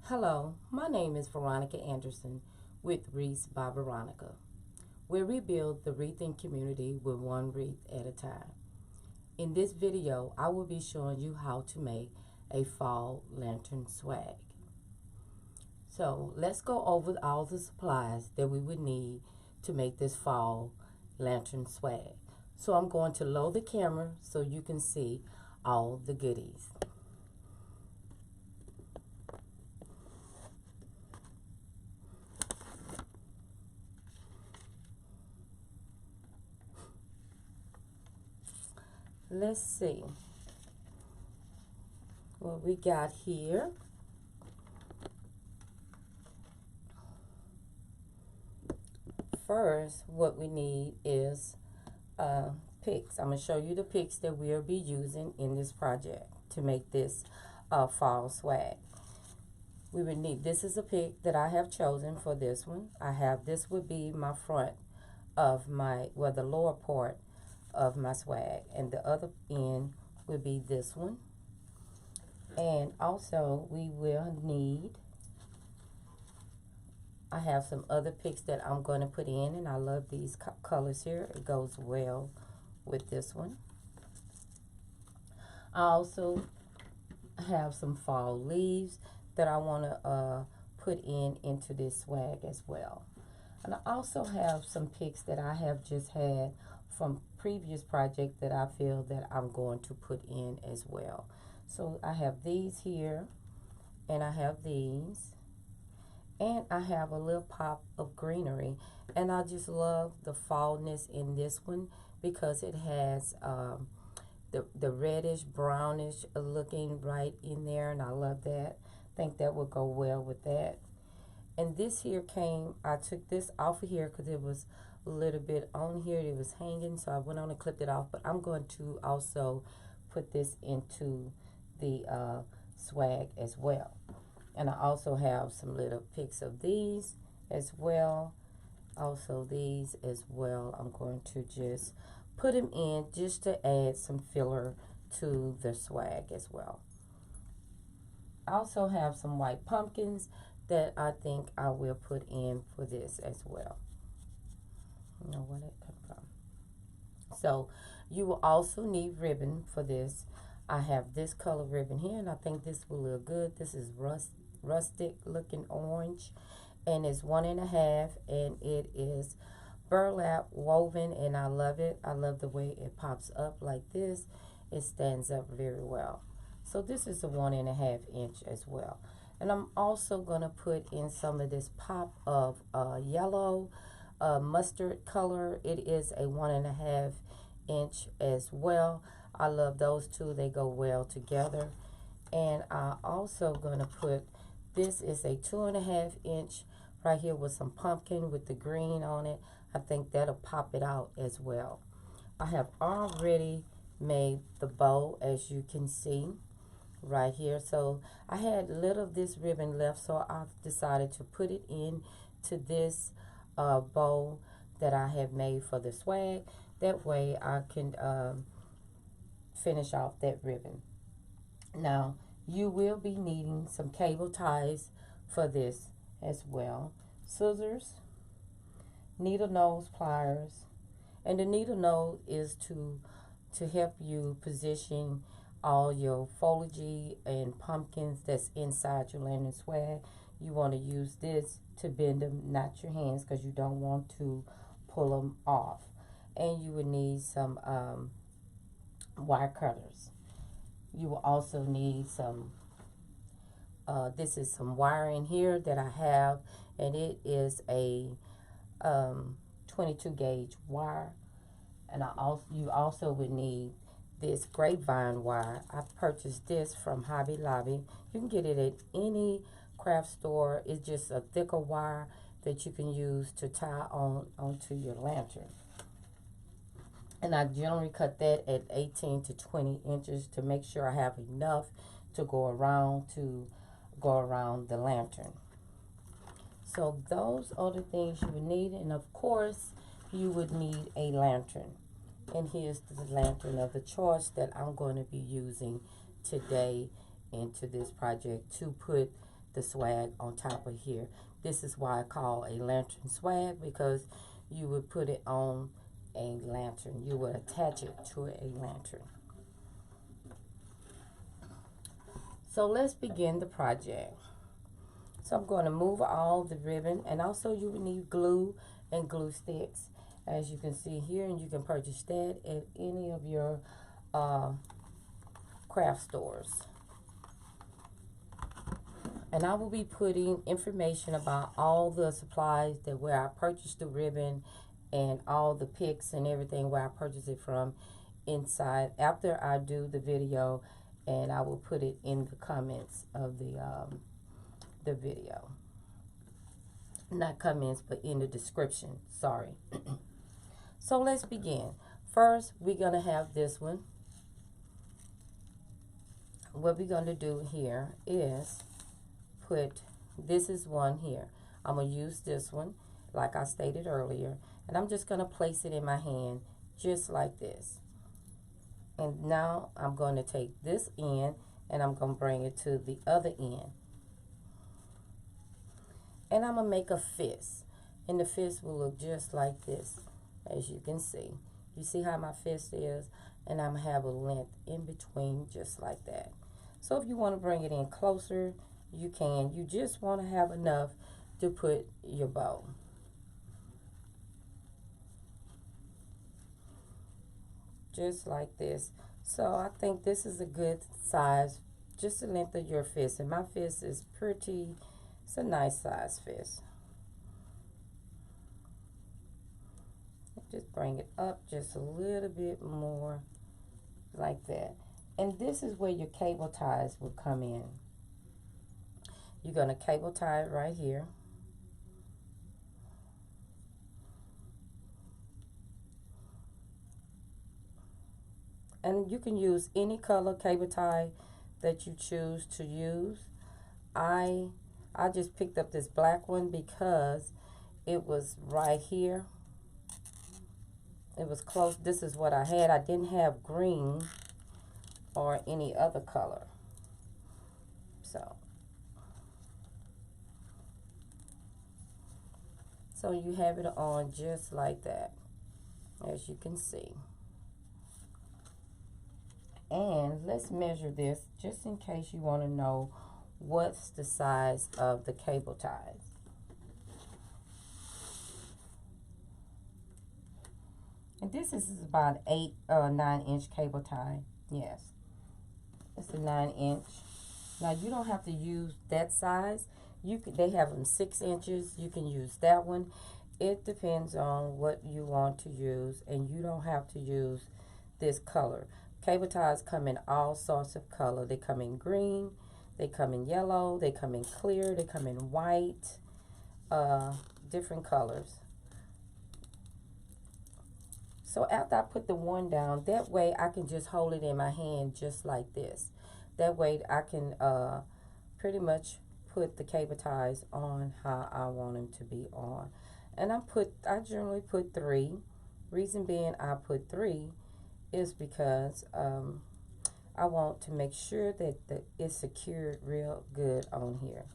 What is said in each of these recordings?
Hello, my name is Veronica Anderson with Wreaths by Veronica, where we build the wreathing community with one wreath at a time. In this video, I will be showing you how to make a fall lantern swag. So let's go over all the supplies that we would need to make this fall lantern swag. So I'm going to load the camera so you can see all the goodies. Let's see what we got here. First, what we need is picks. I'm going to show you the picks that we'll be using in this project to make this fall swag. We would need, this is a pick that I have chosen for this one. This would be my front of my, well, the lower part of my swag, and the other end would be this one. And also we will need, I have some other picks that I'm going to put in, and I love these colors here. It goes well with this one. I also have some fall leaves that I want to put into this swag as well. And I also have some picks that I have just had from previous project that I feel that I'm going to put in as well. So I have these here, and I have these, and I have a little pop of greenery, and I just love the fallness in this one because it has the reddish brownish looking right in there, and I love that. I think that would go well with that. And this here came, I took this off of here because it was a little bit on here, it was hanging, so I went on and clipped it off. But I'm going to also put this into the swag as well. And I also have some little pics of these as well, also these as well. I'm going to just put them in just to add some filler to the swag as well. I also have some white pumpkins that I think I will put in for this as well. You know where that come from. So you will also need ribbon for this. I have this color ribbon here, and I think this will look good. This is rustic looking orange, and it's 1.5, and it is burlap woven, and I love it. I love the way it pops up like this. It stands up very well. So this is a 1.5 inch as well. And I'm also going to put in some of this pop of yellow mustard color. It is a 1.5 inch as well. I love those two. They go well together. And I'm also going to put, this is a 2.5 inch right here with some pumpkin with the green on it. I think that'll pop it out as well. I have already made the bow, as you can see right here. So I had little of this ribbon left, so I've decided to put it in to this bow that I have made for the swag. That way I can finish off that ribbon. Now you will be needing some cable ties for this as well, scissors, needle nose pliers, and the needle nose is to help you position all your foliage and pumpkins that's inside your lantern swag. You want to use this to bend them, not your hands, because you don't want to pull them off. And you would need some wire cutters. You will also need some, this is some wiring here that I have, and it is a 22 gauge wire. And you also would need this grapevine wire. I purchased this from Hobby Lobby. You can get it at any craft store. It's just a thicker wire that you can use to tie onto your lantern. And I generally cut that at 18 to 20 inches to make sure I have enough to go around the lantern. So those are the things you would need, and of course you would need a lantern. And here's the lantern of the choice that I'm going to be using today into this project to put the swag on top of here. This is why I call a lantern swag, because you would put it on a lantern. You would attach it to a lantern. So let's begin the project. So I'm going to move all the ribbon, and also you would need glue and glue sticks, as you can see here, and you can purchase that at any of your craft stores. And I will be putting information about all the supplies that where I purchased the ribbon and all the picks and everything where I purchased it from inside after I do the video, and I will put it in the comments of the video. Not comments, but in the description. Sorry. So let's begin. First, we're going to have this one. What we're going to do here is put, this is one here. I'm going to use this one like I stated earlier, and I'm just going to place it in my hand just like this. And now I'm going to take this end and I'm going to bring it to the other end. And I'm going to make a fist. And the fist will look just like this, as you can see. You see how my fist is? And I'm going to have a length in between just like that. So if you want to bring it in closer, you can. You just want to have enough to put your bow. Just like this. So I think this is a good size, just the length of your fist. And my fist is pretty, it's a nice size fist. Just bring it up just a little bit more like that. And this is where your cable ties will come in. You're going to cable tie it right here. And you can use any color cable tie that you choose to use. I just picked up this black one because it was right here. It was close. This is what I had. I didn't have green or any other color. So you have it on just like that, as you can see. And let's measure this just in case you want to know what's the size of the cable ties. And this is about 9-inch cable tie. Yes, it's a 9-inch. Now you don't have to use that size. They have them 6 inches. You can use that one. It depends on what you want to use, and you don't have to use this color. Cable ties come in all sorts of color. They come in green, they come in yellow, they come in clear, they come in white, different colors. So after I put the one down, that way I can just hold it in my hand just like this. That way I can pretty much put the cable ties on how I want them to be on. And I generally put 3. Reason being I put 3 is because I want to make sure that it's secured real good on here.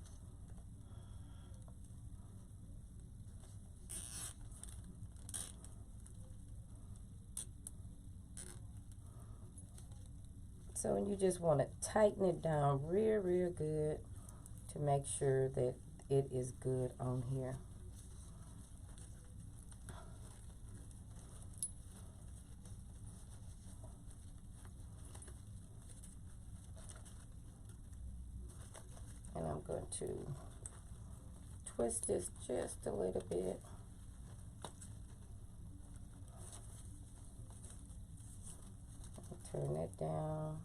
So you just want to tighten it down real good to make sure that it is good on here. And I'm going to twist this just a little bit. Turn that down.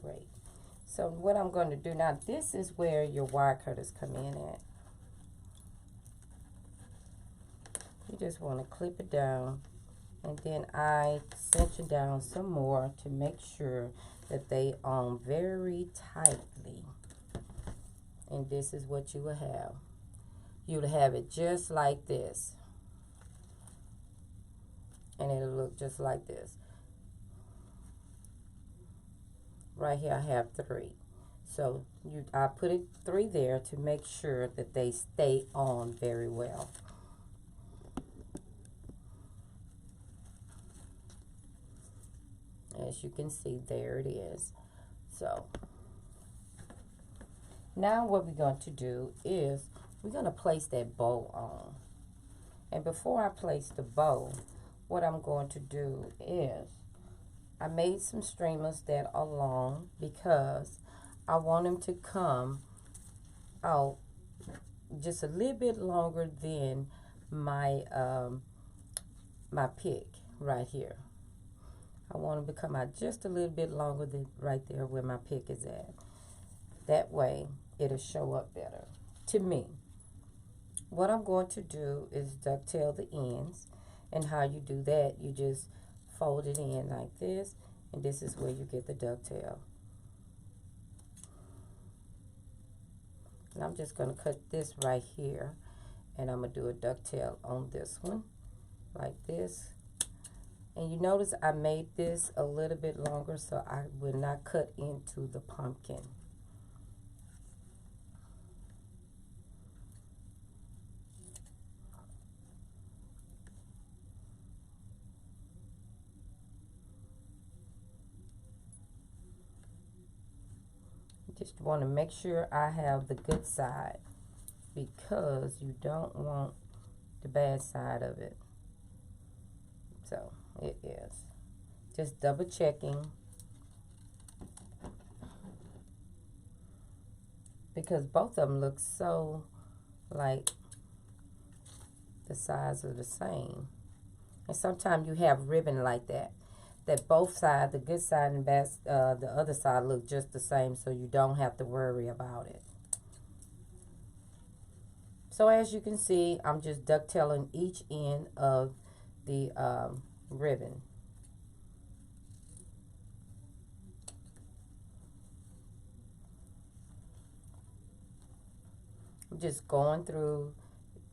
Great. So what I'm going to do now, this is where your wire cutters come in at. You just want to clip it down, and then I cinch it down some more to make sure that they on very tightly. And this is what you will have. you'll have it just like this. And it'll look just like this. Right here I have 3. So I put 3 there to make sure that they stay on very well. As you can see, there it is. So now what we're going to do is we're going to place that bow on. And before I place the bow, what I'm going to do is I made some streamers that are long because I want them to come out just a little bit longer than my my pick right here. I want them to come out just a little bit longer than right there where my pick is at. That way it'll show up better to me. What I'm going to do is dovetail the ends, and how you do that, you just fold it in like this, and this is where you get the dovetail. And I'm just going to cut this right here, and I'm going to do a dovetail on this one like this. And you notice I made this a little bit longer so I will not cut into the pumpkin. Just want to make sure I have the good side, because you don't want the bad side of it. So it is. Just double checking, because both of them look so like the size are the same. And sometimes you have ribbon like that both sides, the good side and best, the other side look just the same, so you don't have to worry about it. So as you can see, I'm just dovetailing each end of the ribbon. I'm just going through,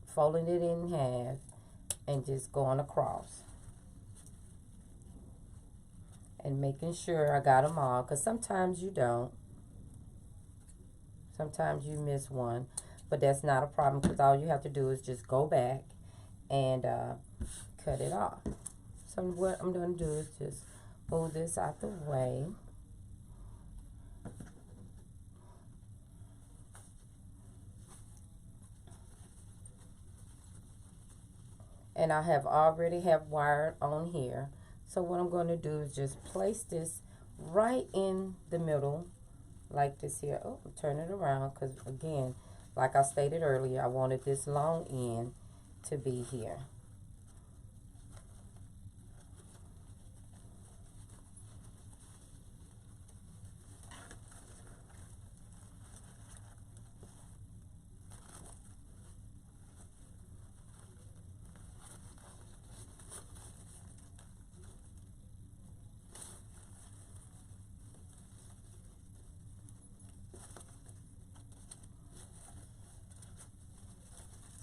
folding it in half, and just going across. And making sure I got them all, because sometimes you don't. Sometimes you miss one, but that's not a problem, because all you have to do is just go back and cut it off. So what I'm going to do is just move this out the way. And I have already have wired on here. So what I'm going to do is just place this right in the middle, like this here. Oh, turn it around, because again, like I stated earlier, I wanted this long end to be here.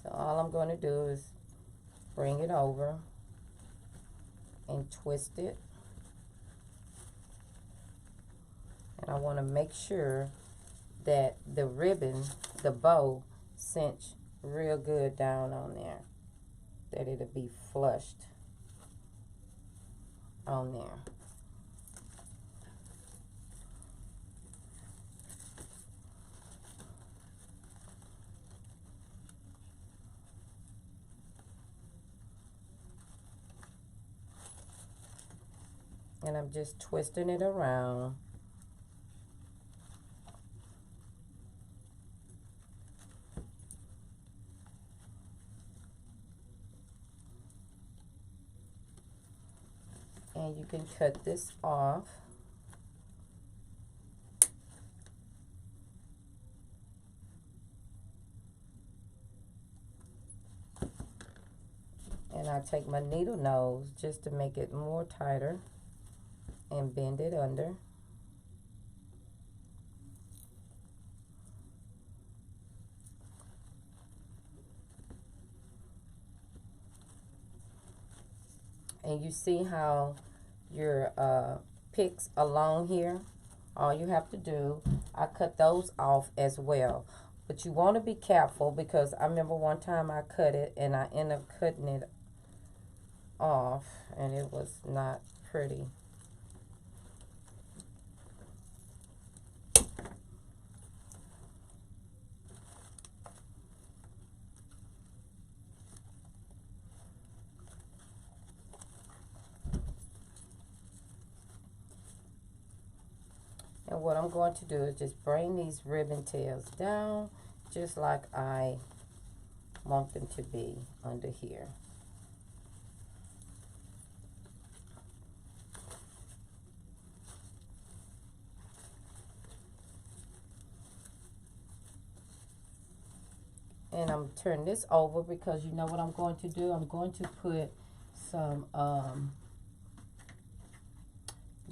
So all I'm going to do is bring it over and twist it. And I want to make sure that the ribbon, the bow, cinch real good down on there, that it'll be flushed on there. And I'm just twisting it around. And you can cut this off. And I take my needle nose just to make it more tighter and bend it under. And you see how your picks along here, all you have to do, I cut those off as well. But you want to be careful, because I remember one time I cut it and I ended up cutting it off and it was not pretty. And what I'm going to do is just bring these ribbon tails down just like I want them to be under here. And I'm turning this over because you know what I'm going to do? I'm going to put some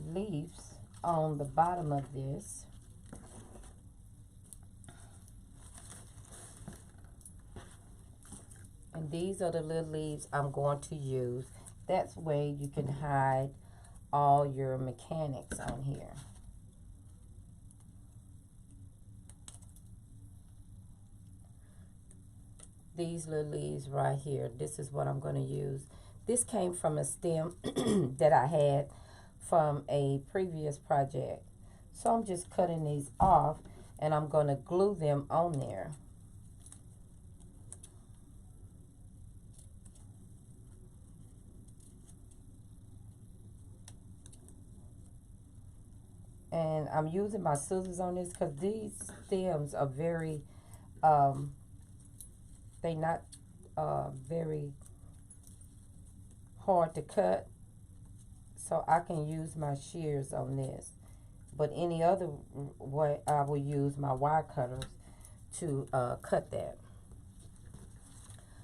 leaves on the bottom of this. And these are the little leaves I'm going to use. That's way you can hide all your mechanics on here. These little leaves right here, this is what I'm going to use. This came from a stem that I had from a previous project. So I'm just cutting these off and I'm going to glue them on there. And I'm using my scissors on this because these stems are very, they not very hard to cut. So I can use my shears on this. But any other way, I will use my wire cutters to cut that.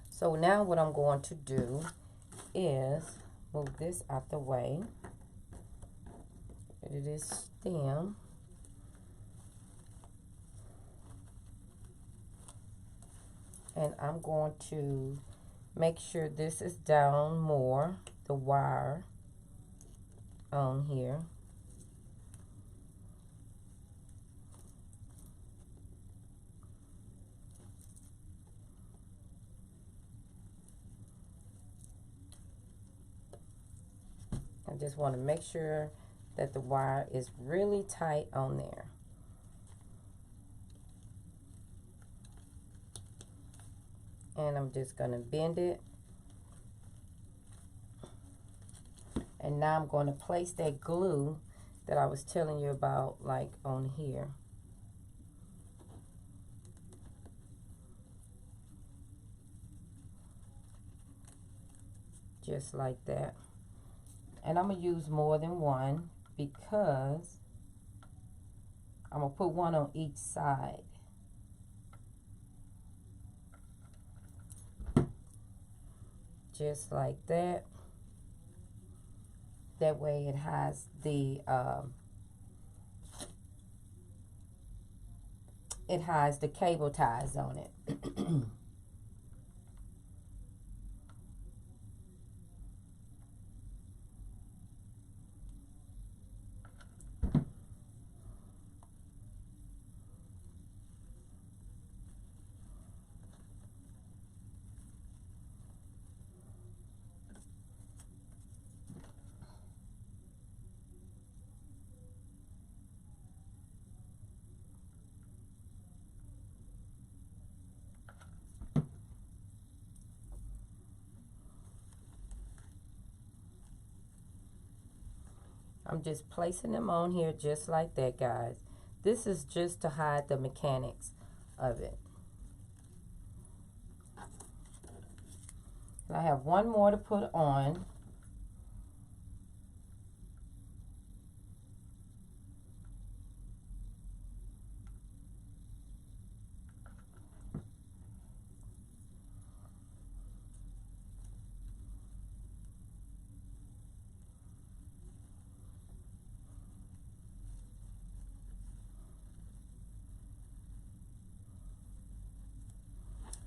So now what I'm going to do is move this out the way. It is stem. And I'm going to make sure this is down more, the wire on here. I just want to make sure that the wire is really tight on there. And I'm just going to bend it. And now I'm going to place that glue that I was telling you about, like on here. Just like that. And I'm going to use more than one because I'm going to put one on each side. Just like that. That way it has the cable ties on it. I'm just placing them on here just like that, guys. This is just to hide the mechanics of it. And I have one more to put on.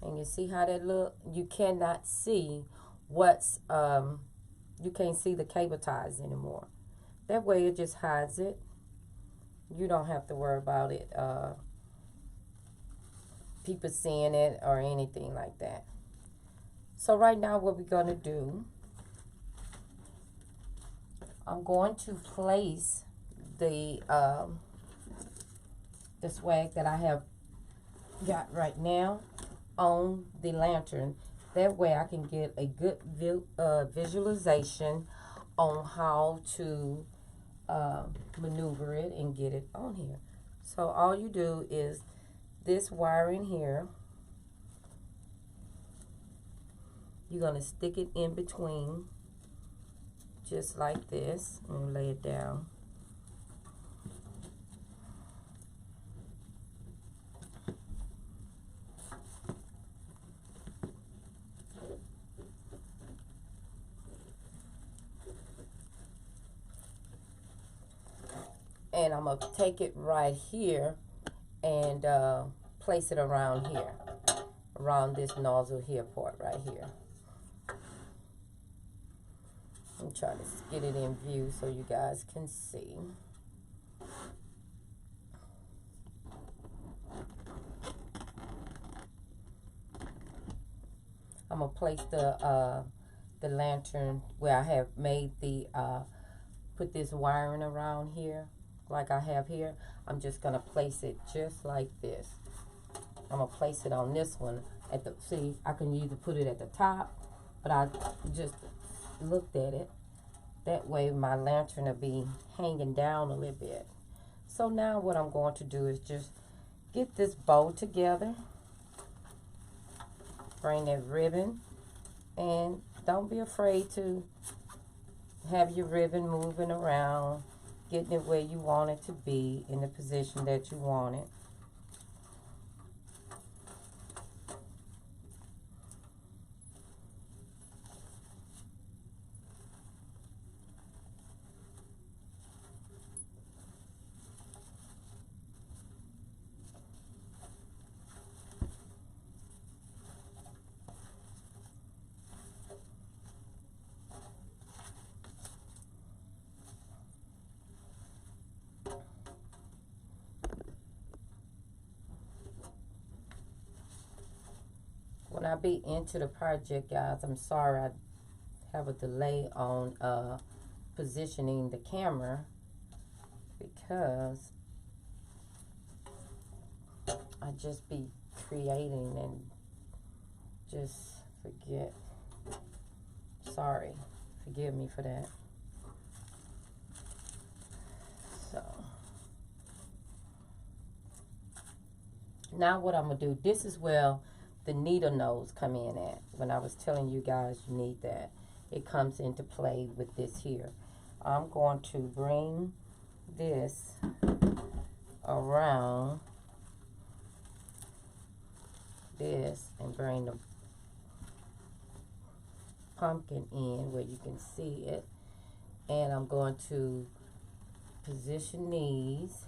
And you see how that look? You cannot see what's you can't see the cable ties anymore. That way it just hides it. You don't have to worry about it, people seeing it or anything like that. So right now what we're going to do, I'm going to place the swag that I have got right now on the lantern. That way I can get a good visualization on how to maneuver it and get it on here. So all you do is this wiring here, you're going to stick it in between just like this and lay it down. And I'm going to take it right here and place it around here, around this nozzle here part right here. I'm trying to get it in view so you guys can see. I'm going to place the lantern where I have made the, put this wiring around here like I have here. I'm just going to place it just like this. I'm going to place it on this one at the, see, I can either put it at the top, but I just looked at it. That way my lantern will be hanging down a little bit. So now what I'm going to do is just get this bow together. Bring that ribbon. And don't be afraid to have your ribbon moving around, getting it where you want it to be, in the position that you want it. When I be into the project, guys, I'm sorry I have a delay on positioning the camera because I just be creating and just forget. Sorry, forgive me for that. So now what I'm gonna do, this is where the needle nose come in at. When I was telling you guys you need that, it comes into play with this here. I'm going to bring this around this and bring the pumpkin in where you can see it. And I'm going to position these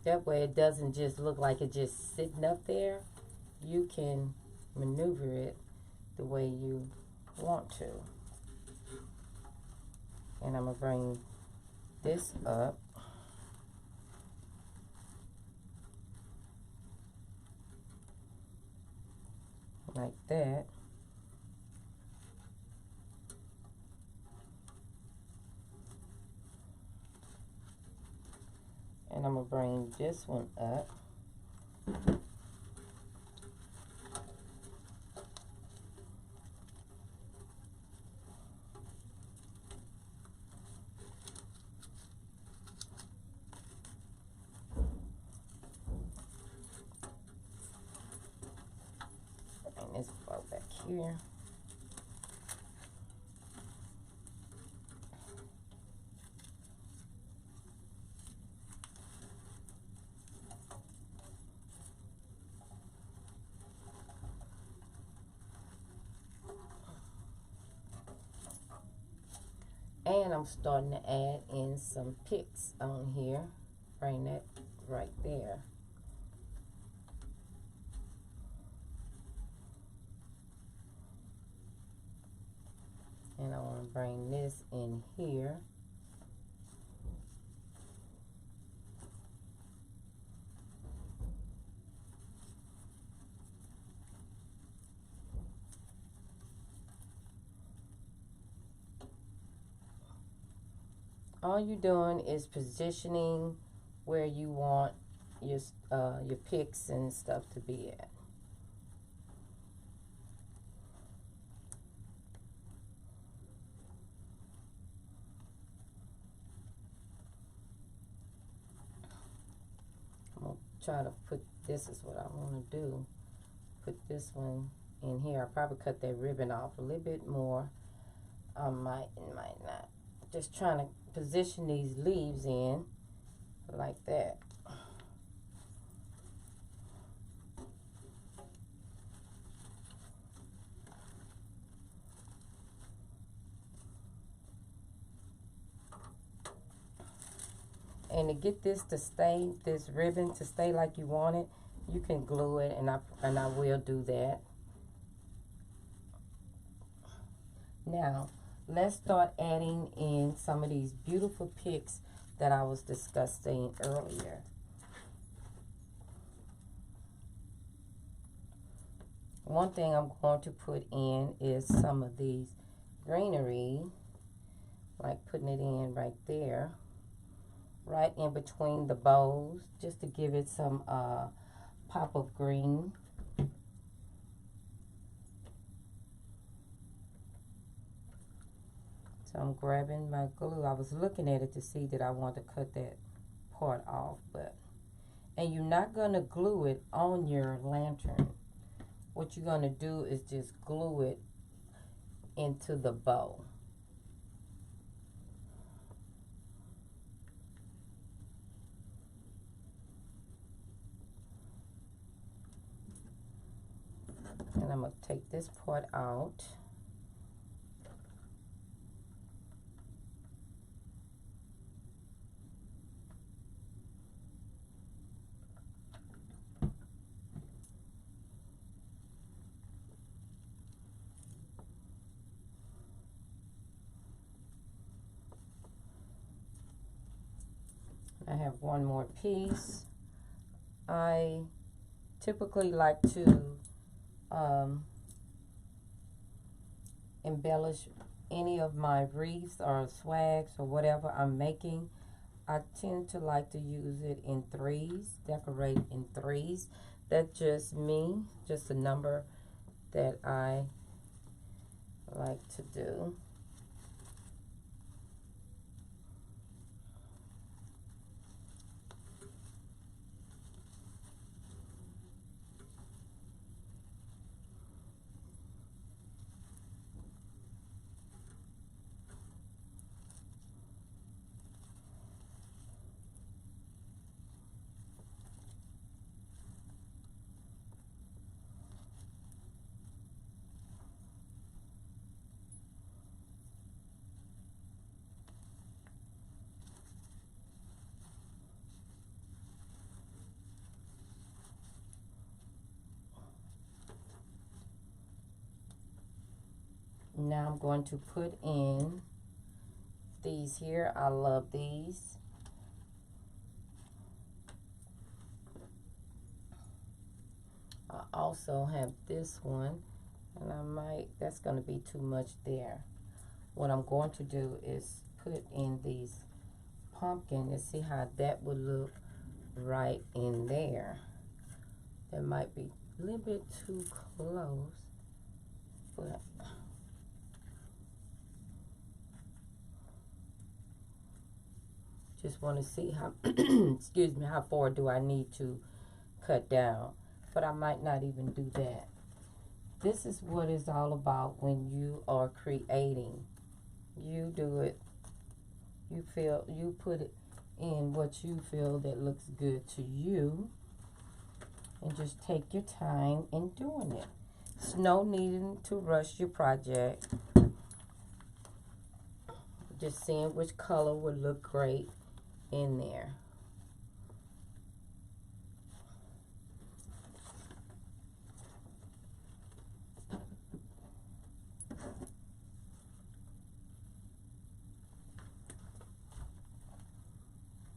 that way it doesn't just look like it's just sitting up there. You can maneuver it the way you want to. And I'm going to bring this up. Like that. And I'm going to bring this one up. Bring this bow back here. And I'm starting to add in some picks on here. Bring that right there. And I want to bring this in here. All you're doing is positioning where you want your picks and stuff to be at. I'm going to try to put, this is what I want to do. Put this one in here. I'll probably cut that ribbon off a little bit more. I might and might not. Just trying to position these leaves in like that. And to get this to stay, this ribbon to stay like you want it, you can glue it, and I will do that. Now, let's start adding in some of these beautiful picks that I was discussing earlier. One thing I'm going to put in is some of these greenery, like putting it in right there, right in between the bows, just to give it some pop of green. So I'm grabbing my glue. I was looking at it to see that I want to cut that part off, and you're not going to glue it on your lantern. What you're going to do is just glue it into the bow. And I'm going to take this part out. I have one more piece. I typically like to embellish any of my wreaths or swags or whatever I'm making. I tend to like to use it in threes, decorate in threes. That's just me, just a number that I like to do. Now I'm going to put in these here. I love these. I also have this one, and that's going to be too much there. What I'm going to do is put in these pumpkin and see how that would look right in there. That might be a little bit too close, but just want to see how, excuse me, how far do I need to cut down. But I might not even do that. This is what it's all about when you are creating. You do it. You put it in what you feel that looks good to you. And just take your time in doing it. It's no needing to rush your project. Just seeing which color would look great in there.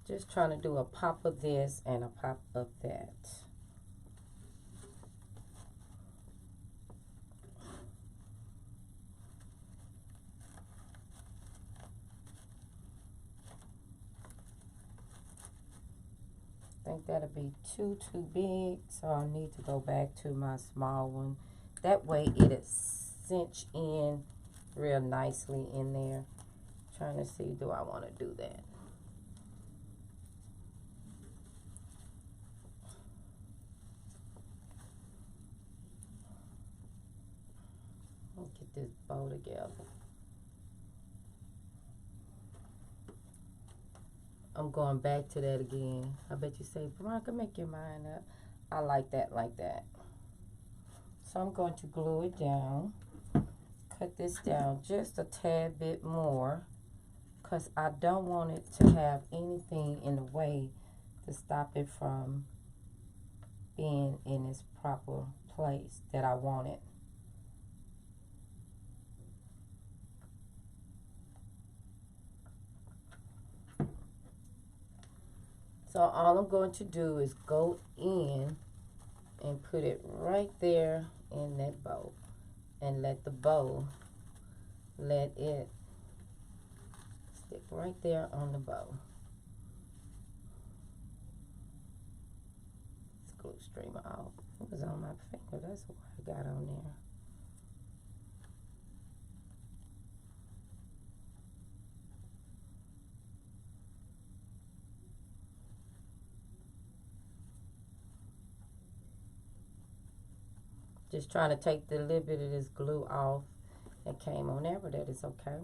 Just trying to do a pop of this and a pop of that. I think that'll be too big, so I need to go back to my small one. That way it'll cinch in real nicely in there. Trying to see, do I want to do that? Get this bow together. I'm going back to that again. I bet you say, Veronica, make your mind up. I like that like that. So I'm going to glue it down. Cut this down just a tad bit more, because I don't want it to have anything in the way to stop it from being in its proper place that I want it. So all I'm going to do is go in and put it right there in that bow, and let the bow, let it stick right there on the bow. This glue streamer off. It was on my finger. That's what I got on there. Just trying to take the little bit of this glue off that came on there, but that is okay.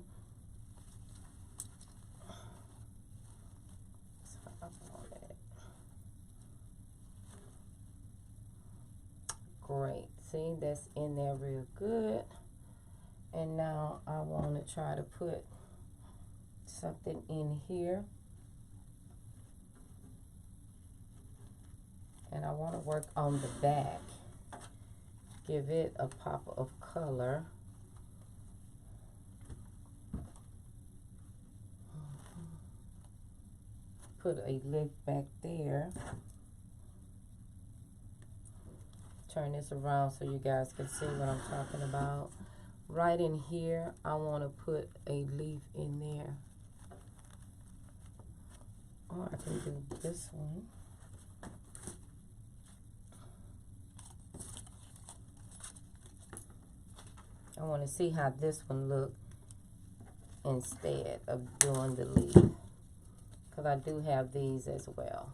Great. See, that's in there real good. And now I want to try to put something in here. And I want to work on the back. Give it a pop of color. Put a lip back there. Turn this around so you guys can see what I'm talking about. Right in here, I want to put a leaf in there. Or I can do this one. I want to see how this one look instead of doing the leaf, because I do have these as well.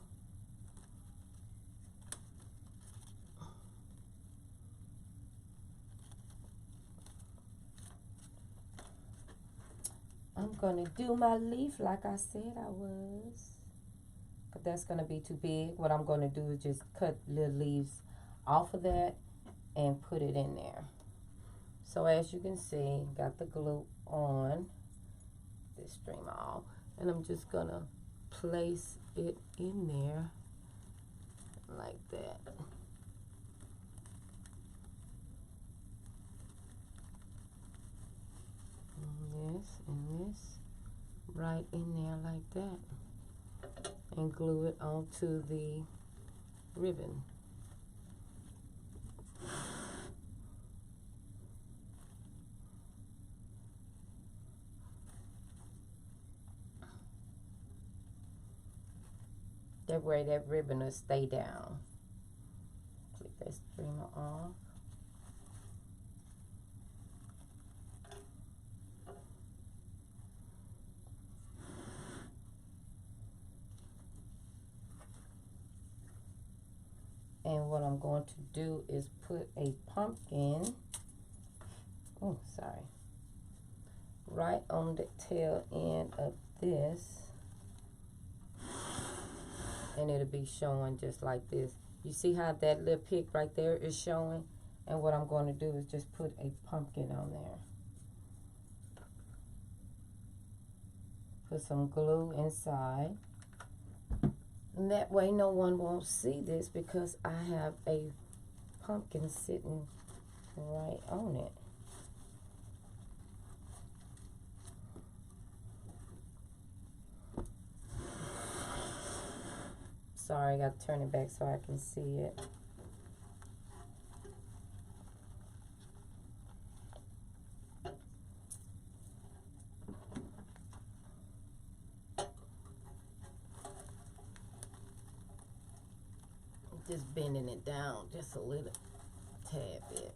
I'm going to do my leaf like I said I was, but that's going to be too big. What I'm going to do is just cut little leaves off of that and put it in there. So as you can see, got the glue on this streamer off, and I'm just gonna place it in there like that. And this right in there like that, and glue it onto the ribbon. That way that ribbon will stay down. Click that streamer off. And what I'm going to do is put a pumpkin, right on the tail end of this. And it'll be showing just like this. You see how that little pick right there is showing? And what I'm going to do is just put a pumpkin on there. Put some glue inside. And that way no one won't see this because I have a pumpkin sitting right on it. Sorry, I got to turn it back so I can see it. Just bending it down just a little tad bit.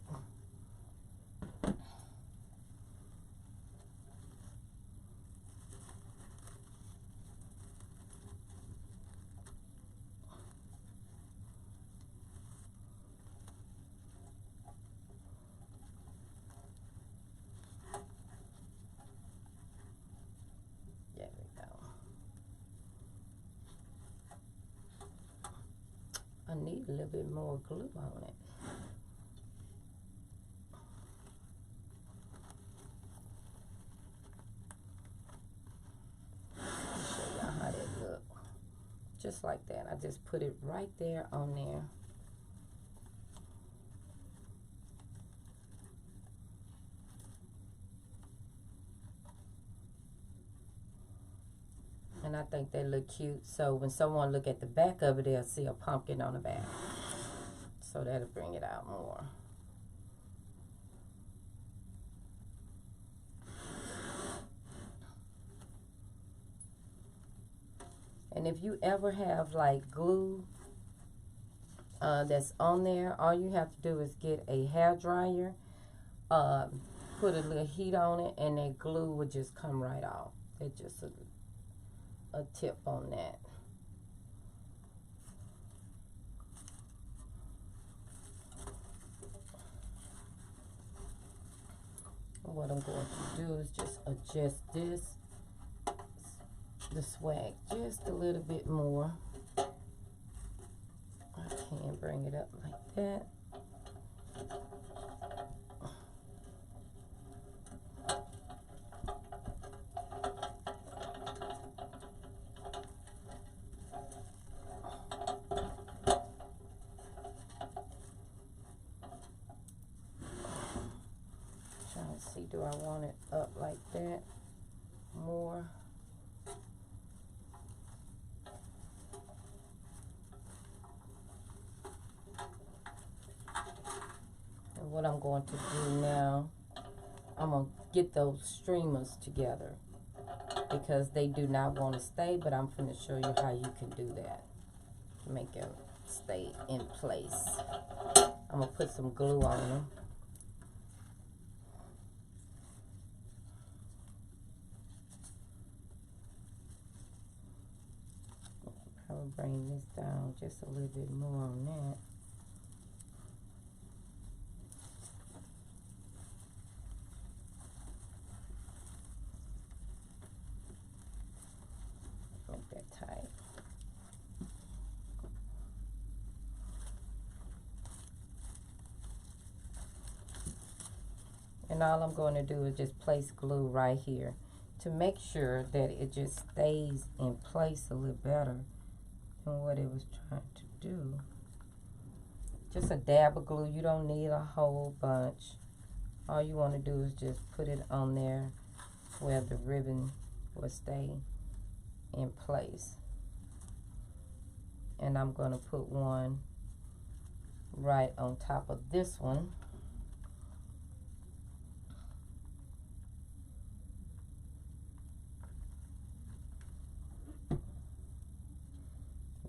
There we go. I need a little bit more glue on it. I'll show y'all how that look. Just like that. I just put it right there on there. And I think they look cute. So when someone look at the back of it, they'll see a pumpkin on the back. So that'll bring it out more. And if you ever have like glue that's on there, all you have to do is get a hair dryer, put a little heat on it, and that glue would just come right off. It's just a tip on that. What I'm going to do is just adjust the swag just a little bit more. I can bring it up like that. Trying to see, do I want it up like that more? And what I'm going to do now, I'm going to get those streamers together because they do not want to stay, but I'm going to show you how you can do that to make them stay in place. I'm going to put some glue on them. I'll bring this down just a little bit more on that. Make that tight. And all I'm going to do is just place glue right here to make sure that it just stays in place a little better than what it was trying to do. Just a dab of glue. You don't need a whole bunch. All you want to do is just put it on there where the ribbon will stay in place. And I'm going to put one right on top of this one.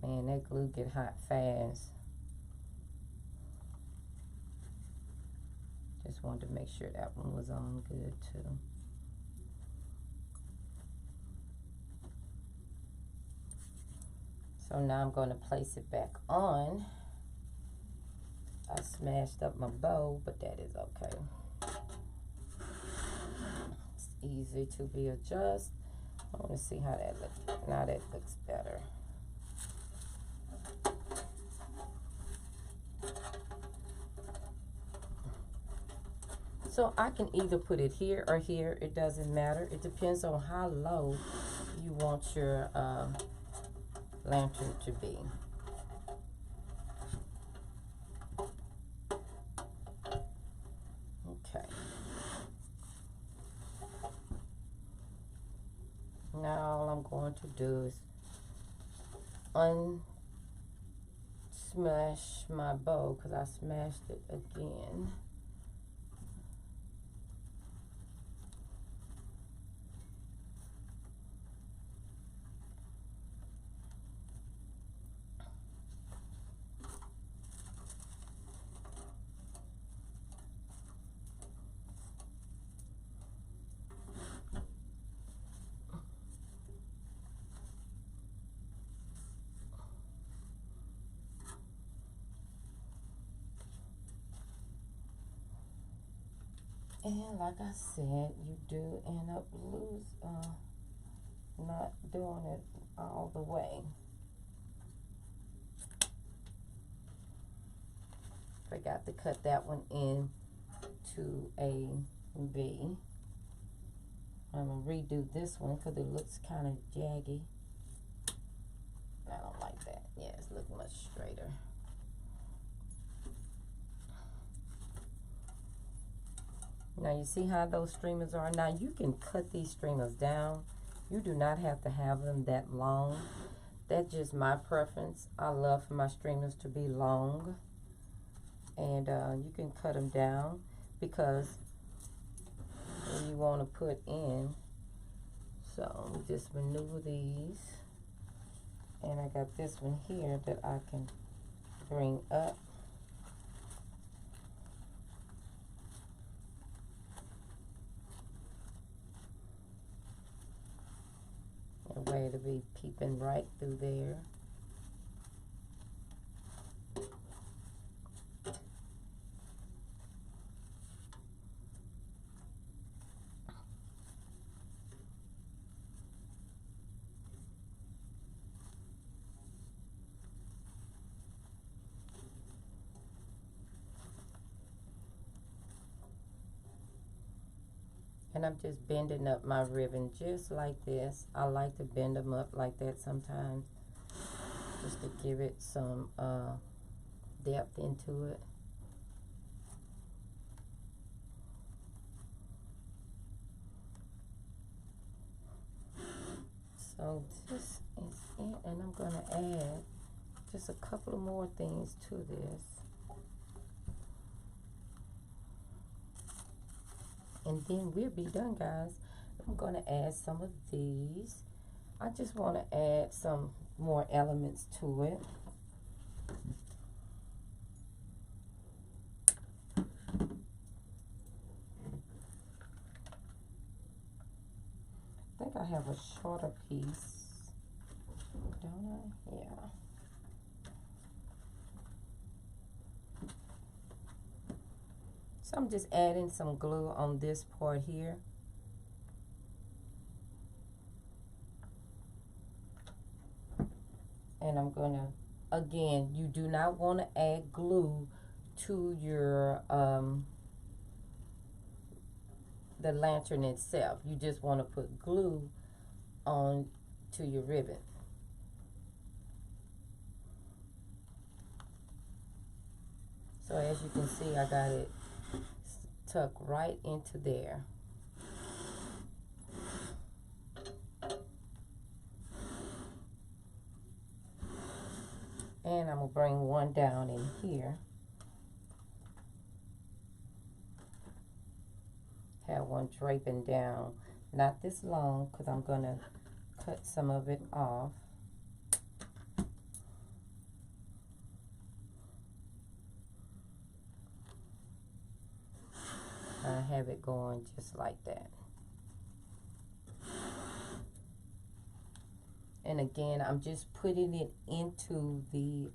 Man, that glue get hot fast. Just wanted to make sure that one was on good too. So now I'm going to place it back on. I smashed up my bow, but that is okay. It's easy to be adjusted. I want to see how that looks. Now that looks better. So I can either put it here or here. It doesn't matter. It depends on how low you want your lantern to be. Okay. Now all I'm going to do is unsmash my bow because I smashed it again. And like I said, you do end up not doing it all the way. Forgot to cut that one in to a V. I'm gonna redo this one because it looks kind of jaggy. I don't like that. Yeah, it's looking much straighter. Now you see how those streamers are? Now you can cut these streamers down. You do not have to have them that long. That's just my preference. I love for my streamers to be long. And you can cut them down because when you want to put in. So just maneuver these. And I got this one here that I can bring up. A way to be peeping right through there. And I'm just bending up my ribbon just like this. I like to bend them up like that sometimes just to give it some depth into it. So this is it, and I'm going to add just a couple of more things to this. And then we'll be done, guys. I'm going to add some of these. I just want to add some more elements to it. I think I have a shorter piece, don't I? Yeah. So I'm just adding some glue on this part here. And I'm gonna, again, you do not want to add glue to your the lantern itself. You just want to put glue on to your ribbon. So as you can see, I got it tucked right into there. And I'm going to bring one down in here. Have one draping down. Not this long because I'm going to cut some of it off. I have it going just like that. And again, I'm just putting it into the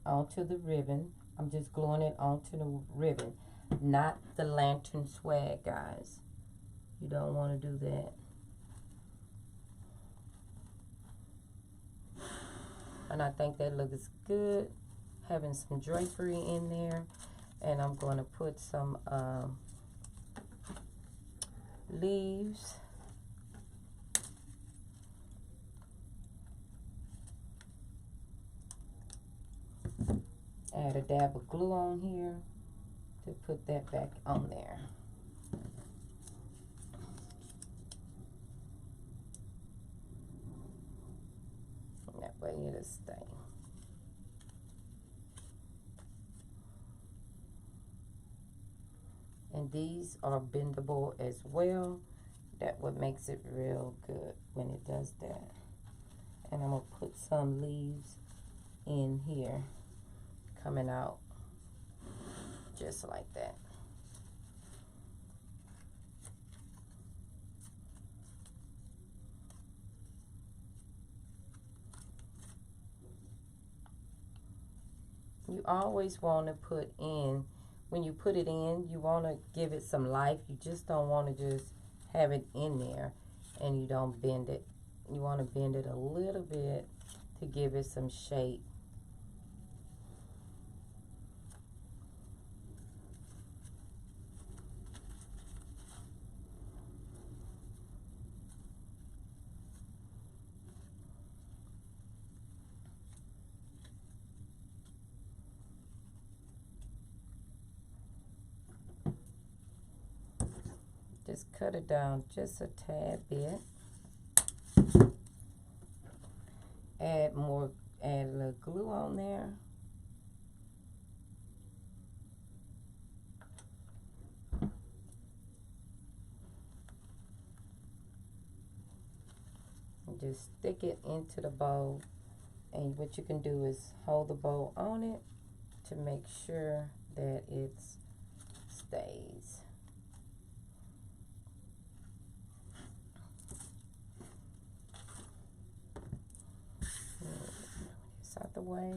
onto the ribbon. I'm just gluing it onto the ribbon, not the lantern swag, guys. You don't want to do that. And I think that looks good, having some drapery in there. And I'm going to put some leaves. Add a dab of glue on here to put that back on there. That way it'll stay. And these are bendable as well. That what makes it real good when it does that. And I'm gonna put some leaves in here coming out just like that. You always want to put in, when you put it in, you want to give it some life. You just don't want to just have it in there and you don't bend it. You want to bend it a little bit to give it some shape. Just cut it down just a tad bit. Add a little glue on there. And just stick it into the bowl. And what you can do is hold the bowl on it to make sure that it stays. Out the way.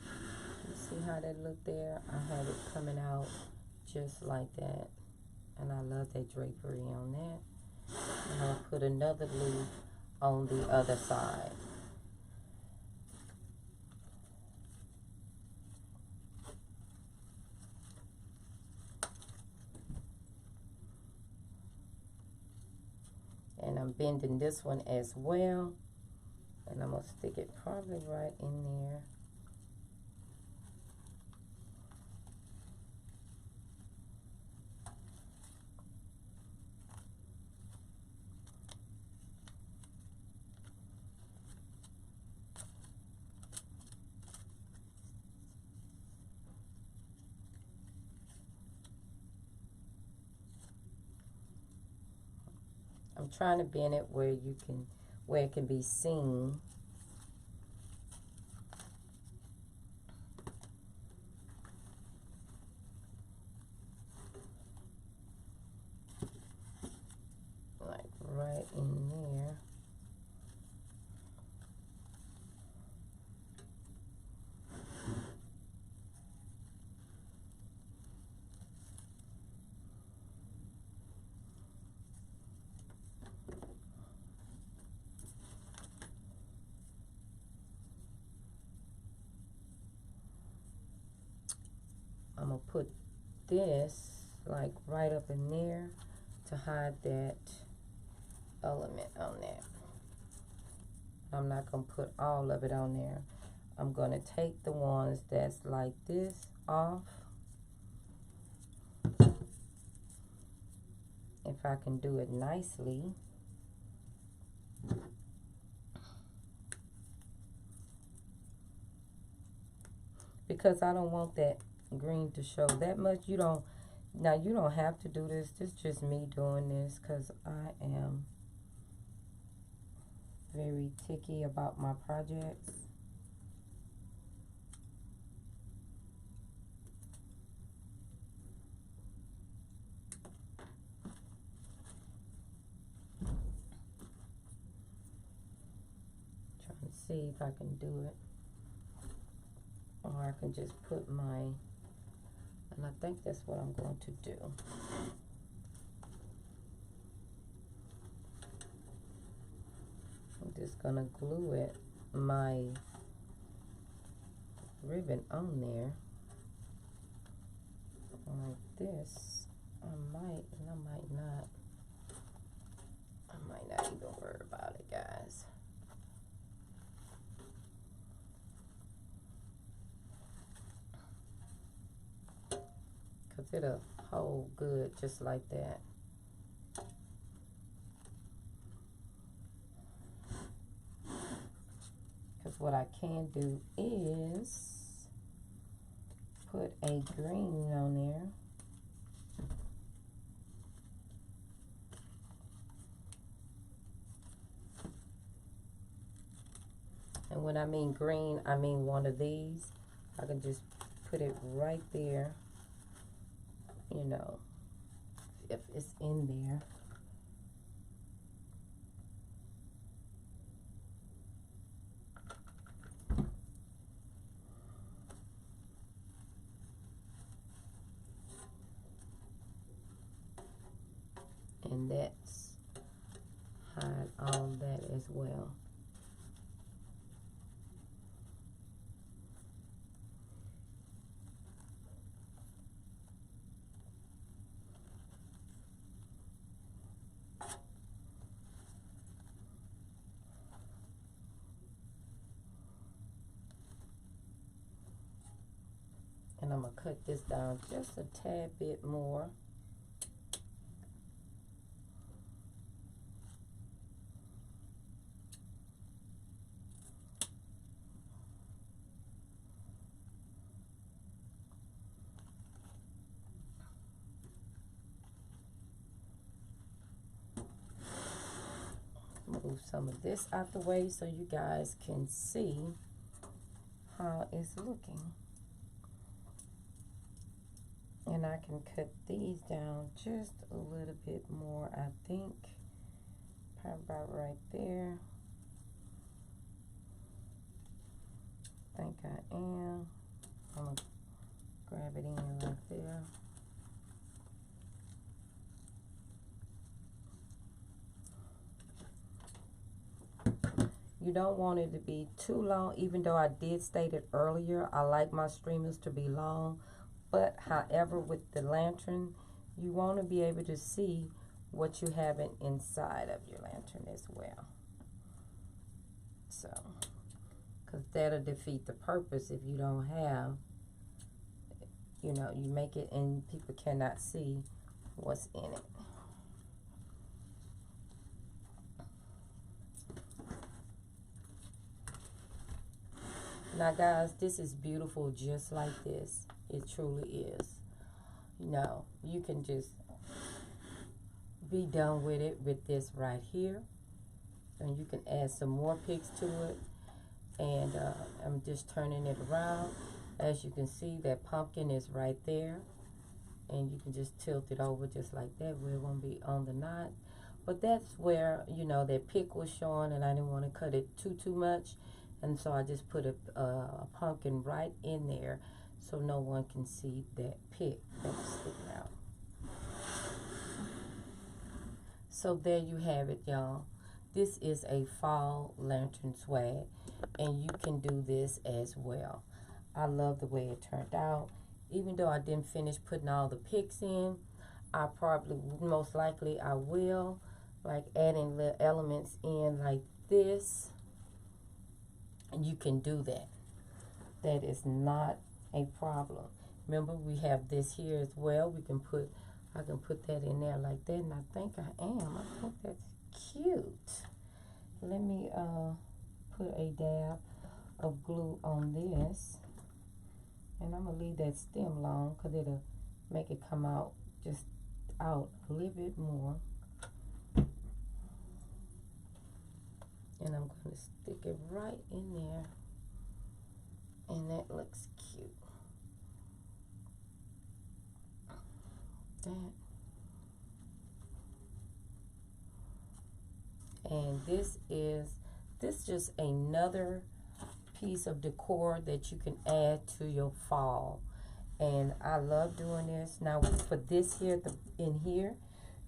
You see how that look there? I have it coming out just like that, and I love that drapery on that. And I'll put another leaf on the other side. And I'm bending this one as well. And I'm going to stick it probably right in there. I'm trying to bend it where it can be seen. Like right in there. I'm going to put this like right up in there to hide that element on there. I'm not going to put all of it on there. I'm going to take the ones that's like this off. If I can do it nicely. Because I don't want that green to show that much. You don't have to do this. This is just me doing this because I am very picky about my projects. Trying to see if I can do it. Or I can just put and I think that's what I'm going to do. I'm just going to glue my ribbon on there like this. I might and I might not. It'll hold good just like that. Because what I can do is put a green on there. And when I mean green, I mean one of these. I can just put it right there, you know, if it's in there. And that's hide all that as well. And I'm going to cut this down just a tad bit more. Move some of this out the way so you guys can see how it's looking. And I can cut these down just a little bit more, I think. Probably about right there. I think I am. I'm going to grab it in right there. You don't want it to be too long, even though I did state it earlier. I like my streamers to be long. But however, with the lantern, you want to be able to see what you have inside of your lantern as well. So, because that'll defeat the purpose if you don't have, you know, you make it and people cannot see what's in it. Now guys, this is beautiful just like this. It truly is. You know, you can just be done with it with this right here. And you can add some more picks to it. And I'm just turning it around. As you can see, that pumpkin is right there. And you can just tilt it over just like that where it won't be on the knot. But that's where, you know, that pick was showing and I didn't want to cut it too much. And so I just put a pumpkin right in there so no one can see that pick that's sticking out. So there you have it, y'all. This is a fall lantern swag, and you can do this as well. I love the way it turned out. Even though I didn't finish putting all the picks in, I probably, most likely I will, like adding little elements in like this. And you can do that. That is not a problem. Remember, we have this here as well. We can put, I can put that in there like that, and I think I am. I think that's cute. Let me put a dab of glue on this, and I'm gonna leave that stem long because it'll make it come out just out a little bit more. And I'm going to stick it right in there. And that looks cute. And this is just another piece of decor that you can add to your fall. And I love doing this. Now for this here, in here,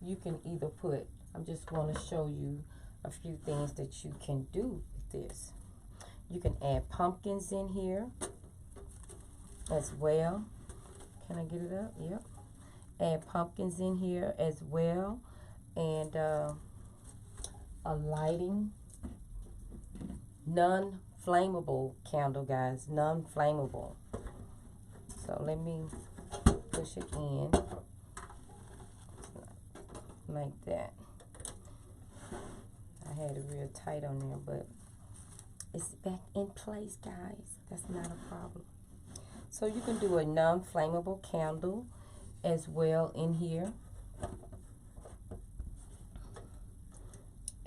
you can either put, I'm just going to show you a few things that you can do with this. You can add pumpkins in here as well. Can I get it up? Yep. Add pumpkins in here as well. And a lighting, non-flammable candle, guys. Non-flammable. So let me push it in like that. I had it real tight on there, but it's back in place, guys. That's not a problem. So you can do a non-flammable candle as well in here.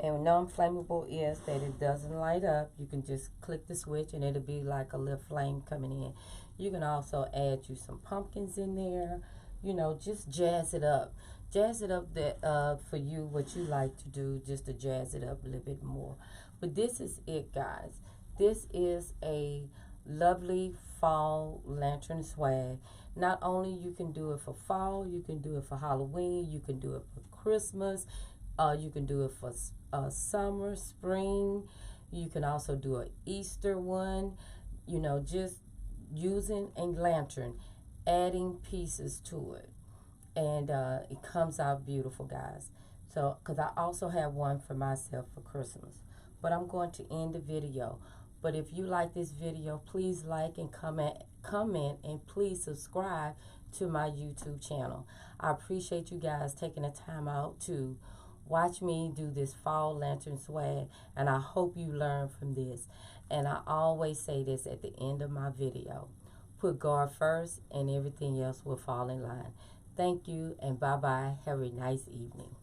And non-flammable is that it doesn't light up. You can just click the switch and it'll be like a little flame coming in. You can also add you some pumpkins in there. You know, just jazz it up. Jazz it up that for you, what you like to do, just to jazz it up a little bit more. But this is it, guys. This is a lovely fall lantern swag. Not only you can do it for fall, you can do it for Halloween, you can do it for Christmas, you can do it for summer, spring. You can also do an Easter one. You know, just using a lantern, adding pieces to it, and it comes out beautiful, guys. So, because I also have one for myself for Christmas. But I'm going to end the video. But if you like this video, please like and comment, and please subscribe to my YouTube channel. I appreciate you guys taking the time out to watch me do this fall lantern swag, and I hope you learn from this. And I always say this at the end of my video: put God first and everything else will fall in line. Thank you, and bye-bye. Have a nice evening.